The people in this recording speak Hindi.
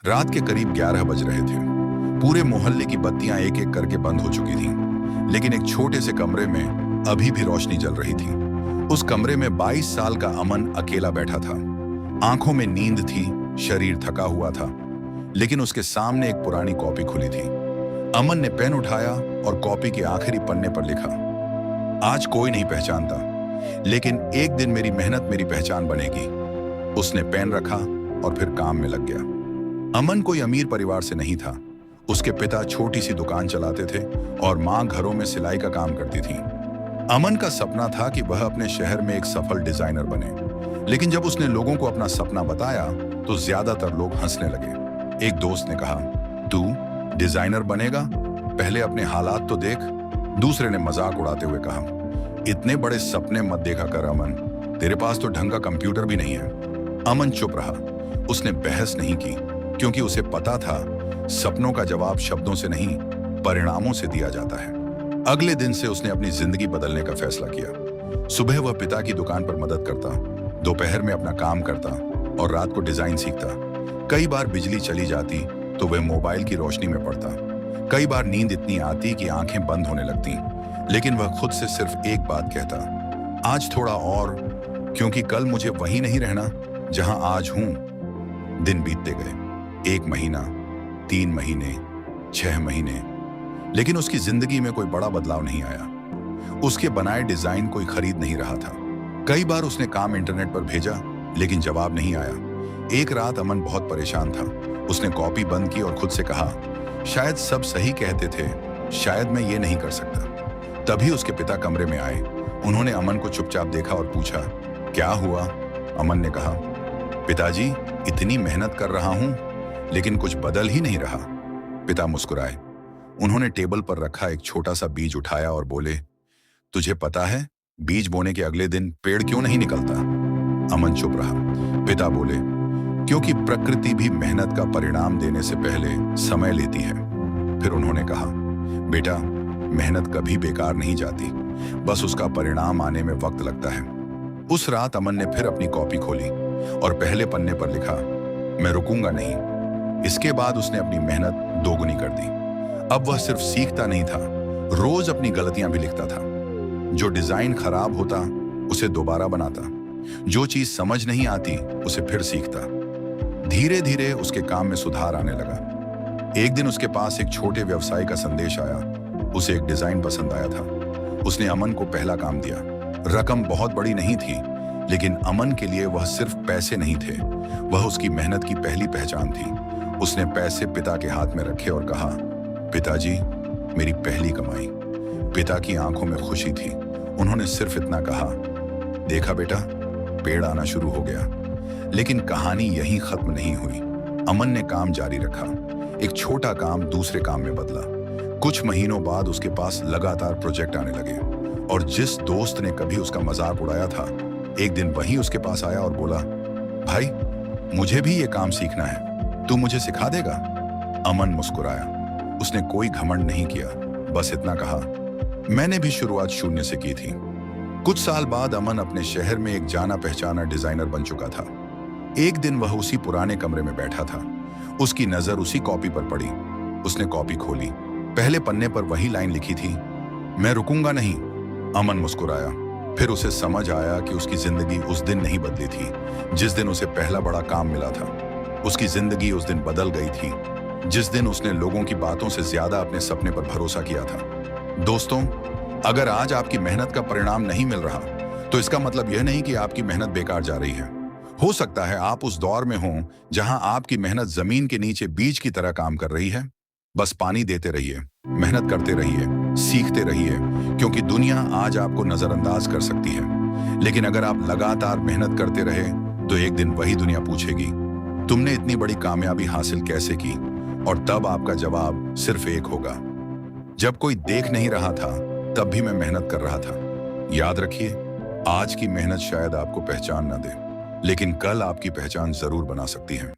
रात के करीब 11 बज रहे थे। पूरे मोहल्ले की बत्तियां एक एक करके बंद हो चुकी थीं, लेकिन एक छोटे से कमरे में अभी भी रोशनी जल रही थी। उस कमरे में 22 साल का अमन अकेला बैठा था। आंखों में नींद थी, शरीर थका हुआ था, लेकिन उसके सामने एक पुरानी कॉपी खुली थी। अमन ने पेन उठाया और कॉपी के आखिरी पन्ने पर लिखा, आज कोई नहीं पहचानता, लेकिन एक दिन मेरी मेहनत मेरी पहचान बनेगी। उसने पेन रखा और फिर काम में लग गया। अमन कोई अमीर परिवार से नहीं था। उसके पिता छोटी सी दुकान चलाते थे और मां घरों में सिलाई का काम करती थी। अमन का सपना था कि वह अपने शहर में एक सफल डिजाइनर बने, लेकिन जब उसने लोगों को अपना सपना बताया तो ज्यादातर लोग हंसने लगे। एक दोस्त ने कहा, तू डिजाइनर बनेगा, पहले अपने हालात तो देख। दूसरे ने मजाक उड़ाते हुए कहा, इतने बड़े सपने मत देखा कर अमन, तेरे पास तो ढंग का कंप्यूटर भी नहीं है। अमन चुप रहा। उसने बहस नहीं की, क्योंकि उसे पता था सपनों का जवाब शब्दों से नहीं, परिणामों से दिया जाता है। अगले दिन से उसने अपनी जिंदगी बदलने का फैसला किया। सुबह वह पिता की दुकान पर मदद करता, दोपहर में अपना काम करता और रात को डिजाइन सीखता। कई बार बिजली चली जाती तो वह मोबाइल की रोशनी में पड़ता। कई बार नींद इतनी आती कि आंखें बंद होने लगती, लेकिन वह खुद से सिर्फ एक बात कहता, आज थोड़ा और, क्योंकि कल मुझे वहीं नहीं रहना जहां आज हूं। दिन बीतते गए, 1 महीना, 3 महीने, 6 महीने, लेकिन उसकी जिंदगी में कोई बड़ा बदलाव नहीं आया। उसके बनाए डिजाइन कोई खरीद नहीं रहा था। कई बार उसने काम इंटरनेट पर भेजा, लेकिन जवाब नहीं आया। एक रात अमन बहुत परेशान था। उसने कॉपी बंद की और खुद से कहा, शायद सब सही कहते थे, शायद मैं ये नहीं कर सकता। तभी उसके पिता कमरे में आए। उन्होंने अमन को चुपचाप देखा और पूछा, क्या हुआ? अमन ने कहा, पिताजी, इतनी मेहनत कर रहा हूं, लेकिन कुछ बदल ही नहीं रहा। पिता मुस्कुराए। उन्होंने टेबल पर रखा एक छोटा सा बीज उठाया और बोले, तुझे पता है बीज बोने के अगले दिन पेड़ क्यों नहीं निकलता? अमन चुप रहा। पिता बोले, क्योंकि प्रकृति भी मेहनत का परिणाम देने से पहले समय लेती है। फिर उन्होंने कहा, बेटा, मेहनत कभी बेकार नहीं जाती, बस उसका परिणाम आने में वक्त लगता है। उस रात अमन ने फिर अपनी कॉपी खोली और पहले पन्ने पर लिखा, मैं रुकूंगा नहीं। इसके बाद उसने अपनी मेहनत दोगुनी कर दी। अब वह सिर्फ सीखता नहीं था, रोज अपनी गलतियां भी लिखता था। जो डिजाइन खराब होता उसे दोबारा बनाता, जो चीज समझ नहीं आती उसे फिर सीखता। धीरे धीरे उसके काम में सुधार आने लगा। एक दिन उसके पास एक छोटे व्यवसायी का संदेश आया। उसे एक डिजाइन पसंद आया था। उसने अमन को पहला काम दिया। रकम बहुत बड़ी नहीं थी, लेकिन अमन के लिए वह सिर्फ पैसे नहीं थे, वह उसकी मेहनत की पहली पहचान थी। उसने पैसे पिता के हाथ में रखे और कहा, पिताजी, मेरी पहली कमाई। पिता की आंखों में खुशी थी। उन्होंने सिर्फ इतना कहा, देखा बेटा, पेड़ आना शुरू हो गया। लेकिन कहानी यहीं खत्म नहीं हुई। अमन ने काम जारी रखा। एक छोटा काम दूसरे काम में बदला। कुछ महीनों बाद उसके पास लगातार प्रोजेक्ट आने लगे, और जिस दोस्त ने कभी उसका मजाक उड़ाया था, एक दिन वही उसके पास आया और बोला, भाई, मुझे भी ये काम सीखना है, तू मुझे सिखा देगा? अमन मुस्कुराया। उसने कोई घमंड नहीं किया, बस इतना कहा, मैंने भी शुरुआत शून्य से की थी। कुछ साल बाद अमन अपने शहर में एक जाना पहचाना डिजाइनर बन चुका था। एक दिन वह उसी पुराने कमरे में बैठा था। उसकी नजर उसी कॉपी पर पड़ी। उसने कॉपी खोली। पहले पन्ने पर वही लाइन लिखी थी, मैं रुकूंगा नहीं। अमन मुस्कुराया। फिर उसे समझ आया कि उसकी जिंदगी उस दिन नहीं बदली थी जिस दिन उसे पहला बड़ा काम मिला था। उसकी जिंदगी उस दिन बदल गई थी जिस दिन उसने लोगों की बातों से ज्यादा अपने सपने पर भरोसा किया था। दोस्तों, अगर आज आपकी मेहनत का परिणाम नहीं मिल रहा, तो इसका मतलब यह नहीं कि आपकी मेहनत बेकार जा रही है। हो सकता है आप उस दौर में हों जहां आपकी मेहनत जमीन के नीचे बीज की तरह काम कर रही है। बस पानी देते रहिए, मेहनत करते रहिए, सीखते रहिए, क्योंकि दुनिया आज आपको नजरअंदाज कर सकती है, लेकिन अगर आप लगातार मेहनत करते रहे तो एक दिन वही दुनिया पूछेगी, तुमने इतनी बड़ी कामयाबी हासिल कैसे की? और तब आपका जवाब सिर्फ एक होगा, जब कोई देख नहीं रहा था तब भी मैं मेहनत कर रहा था। याद रखिए, आज की मेहनत शायद आपको पहचान ना दे, लेकिन कल आपकी पहचान जरूर बना सकती है।